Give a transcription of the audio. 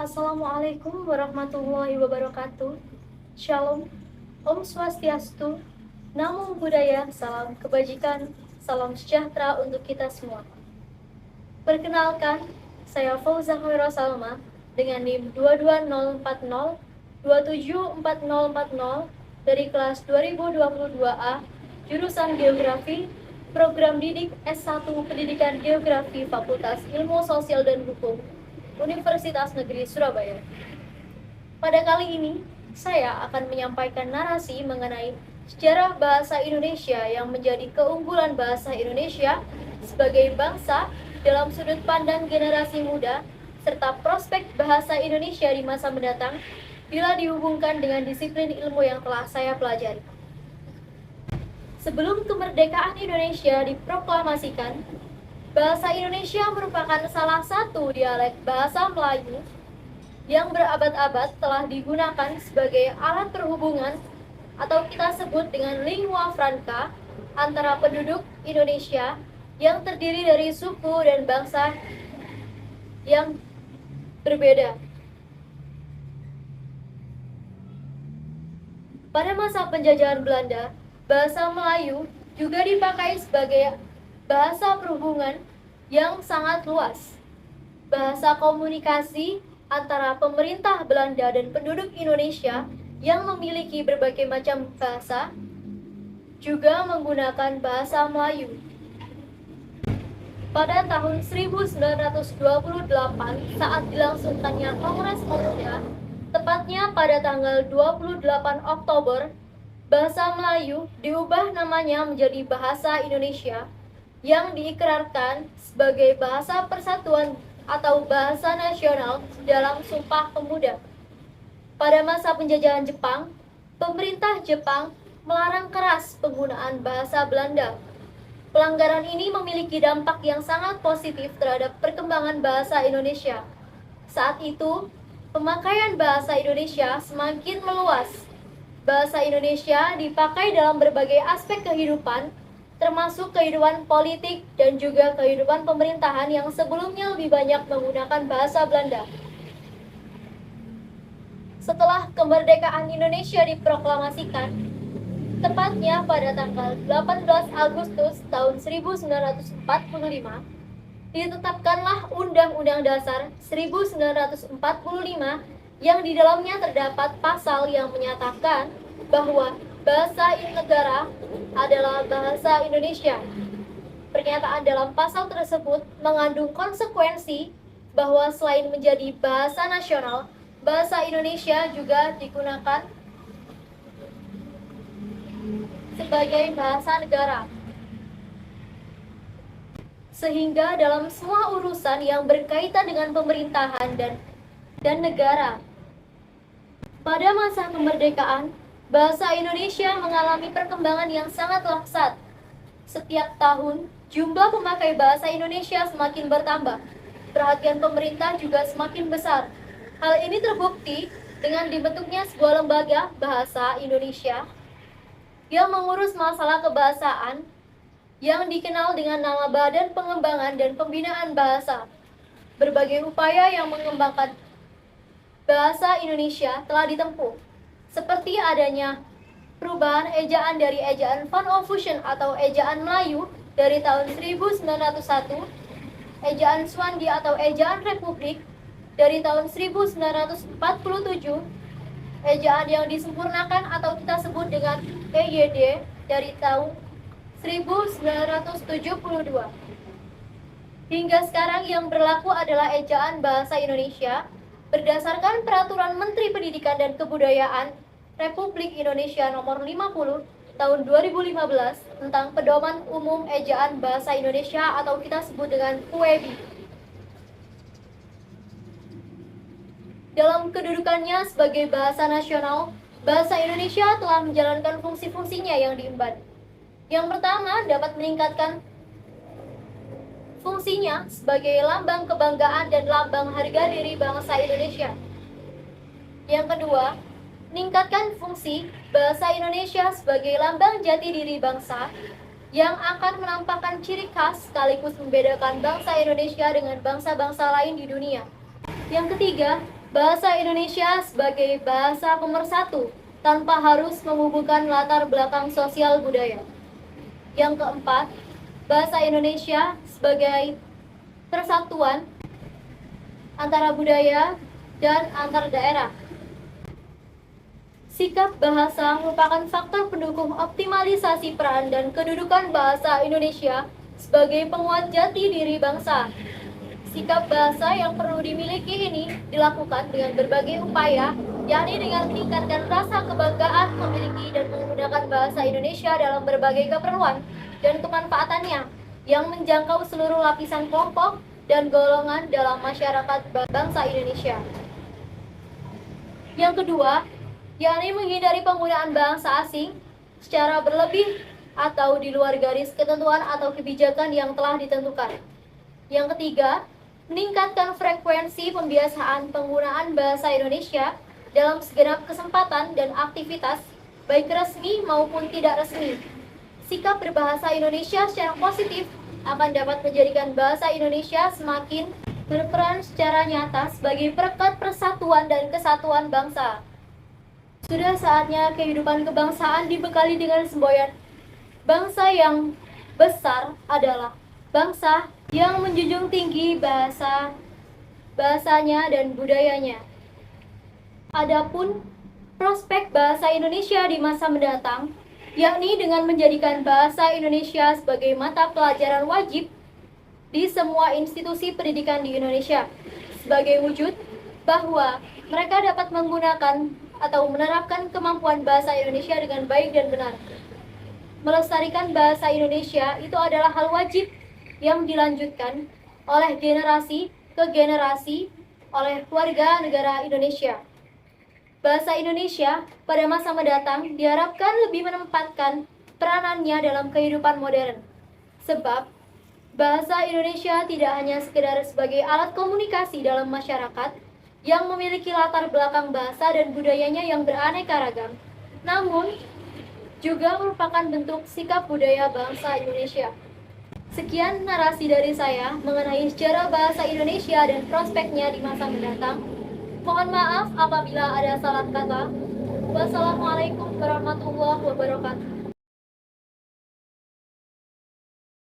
Assalamualaikum warahmatullahi wabarakatuh. Shalom, Om Swastiastu, Namo Buddhaya, salam kebajikan, salam sejahtera untuk kita semua. Perkenalkan, saya Fauza Khairul Salma dengan NIM 22040 274040 dari kelas 2022A, jurusan Geografi, Program Didik S1 Pendidikan Geografi Fakultas Ilmu Sosial dan Hukum, Universitas Negeri Surabaya. Pada kali ini, saya akan menyampaikan narasi mengenai sejarah bahasa Indonesia yang menjadi keunggulan bahasa Indonesia sebagai bangsa dalam sudut pandang generasi muda, serta prospek bahasa Indonesia di masa mendatang bila dihubungkan dengan disiplin ilmu yang telah saya pelajari. Sebelum kemerdekaan Indonesia diproklamasikan, bahasa Indonesia merupakan salah satu dialek bahasa Melayu yang berabad-abad telah digunakan sebagai alat perhubungan atau kita sebut dengan lingua franca antara penduduk Indonesia yang terdiri dari suku dan bangsa yang berbeda. Pada masa penjajahan Belanda, bahasa Melayu juga dipakai sebagai bahasa perhubungan yang sangat luas. Bahasa komunikasi antara pemerintah Belanda dan penduduk Indonesia yang memiliki berbagai macam bahasa juga menggunakan bahasa Melayu. Pada tahun 1928, saat dilangsungkannya Kongres Pemuda, tepatnya pada tanggal 28 Oktober, bahasa Melayu diubah namanya menjadi bahasa Indonesia yang diikrarkan sebagai bahasa persatuan atau bahasa nasional dalam Sumpah Pemuda. Pada masa penjajahan Jepang, pemerintah Jepang melarang keras penggunaan bahasa Belanda. Pelanggaran ini memiliki dampak yang sangat positif terhadap perkembangan bahasa Indonesia. Saat itu, pemakaian bahasa Indonesia semakin meluas. Bahasa Indonesia dipakai dalam berbagai aspek kehidupan, termasuk kehidupan politik dan juga kehidupan pemerintahan yang sebelumnya lebih banyak menggunakan bahasa Belanda. Setelah kemerdekaan Indonesia diproklamasikan, tepatnya pada tanggal 18 Agustus tahun 1945, ditetapkanlah Undang-Undang Dasar 1945 yang di dalamnya terdapat pasal yang menyatakan bahwa bahasa negara adalah bahasa Indonesia. Pernyataan dalam pasal tersebut mengandung konsekuensi bahwa selain menjadi bahasa nasional, bahasa Indonesia juga digunakan sebagai bahasa negara. Sehingga dalam semua urusan yang berkaitan dengan pemerintahan dan negara, pada masa kemerdekaan, bahasa Indonesia mengalami perkembangan yang sangat pesat. Setiap tahun, jumlah pemakai bahasa Indonesia semakin bertambah. Perhatian pemerintah juga semakin besar. Hal ini terbukti dengan dibentuknya sebuah lembaga bahasa Indonesia yang mengurus masalah kebahasaan yang dikenal dengan nama Badan Pengembangan dan Pembinaan Bahasa. Berbagai upaya yang mengembangkan bahasa Indonesia telah ditempuh, seperti adanya perubahan ejaan dari ejaan Van-O-Fusion atau ejaan Melayu dari tahun 1901, ejaan Swandi atau ejaan Republik dari tahun 1947, ejaan yang disempurnakan atau kita sebut dengan EYD dari tahun 1972. Hingga sekarang yang berlaku adalah ejaan bahasa Indonesia berdasarkan Peraturan Menteri Pendidikan dan Kebudayaan Republik Indonesia Nomor 50 Tahun 2015 tentang Pedoman Umum Ejaan Bahasa Indonesia atau kita sebut dengan PUEBI. Dalam kedudukannya sebagai bahasa nasional, bahasa Indonesia telah menjalankan fungsi-fungsinya yang diemban. Yang pertama, dapat meningkatkan fungsinya sebagai lambang kebanggaan dan lambang harga diri bangsa Indonesia. Yang kedua, meningkatkan fungsi bahasa Indonesia sebagai lambang jati diri bangsa yang akan menampakkan ciri khas sekaligus membedakan bangsa Indonesia dengan bangsa-bangsa lain di dunia. Yang ketiga, Bahasa Indonesia sebagai bahasa pemersatu tanpa harus membubuhkan latar belakang sosial budaya. Yang keempat, bahasa Indonesia sebagai persatuan antara budaya dan antar daerah. Sikap bahasa merupakan faktor pendukung optimalisasi peran dan kedudukan bahasa Indonesia sebagai penguat jati diri bangsa. Sikap bahasa yang perlu dimiliki ini dilakukan dengan berbagai upaya, yakni dengan meningkatkan rasa kebanggaan memiliki dan menggunakan bahasa Indonesia dalam berbagai keperluan dan kemanfaatannya yang menjangkau seluruh lapisan kelompok dan golongan dalam masyarakat bangsa Indonesia. Yang kedua, yakni menghindari penggunaan bahasa asing secara berlebih atau di luar garis ketentuan atau kebijakan yang telah ditentukan. Yang ketiga, meningkatkan frekuensi pembiasaan penggunaan bahasa Indonesia dalam segenap kesempatan dan aktivitas, baik resmi maupun tidak resmi. Sikap berbahasa Indonesia secara positif akan dapat menjadikan bahasa Indonesia semakin berperan secara nyata sebagai perekat persatuan dan kesatuan bangsa. Sudah saatnya kehidupan kebangsaan dibekali dengan semboyan. Bangsa yang besar adalah bangsa yang menjunjung tinggi bahasanya dan budayanya. Adapun prospek bahasa Indonesia di masa mendatang, yakni dengan menjadikan bahasa Indonesia sebagai mata pelajaran wajib di semua institusi pendidikan di Indonesia, sebagai wujud bahwa mereka dapat menggunakan atau menerapkan kemampuan bahasa Indonesia dengan baik dan benar. Melestarikan bahasa Indonesia itu adalah hal wajib yang dilanjutkan oleh generasi ke generasi oleh warga negara Indonesia. Bahasa Indonesia pada masa mendatang diharapkan lebih menempatkan peranannya dalam kehidupan modern. Sebab bahasa Indonesia tidak hanya sekedar sebagai alat komunikasi dalam masyarakat yang memiliki latar belakang bahasa dan budayanya yang beraneka ragam, namun juga merupakan bentuk sikap budaya bangsa Indonesia. Sekian narasi dari saya mengenai sejarah bahasa Indonesia dan prospeknya di masa mendatang. Mohon maaf apabila ada salah kata. Wassalamualaikum warahmatullahi wabarakatuh.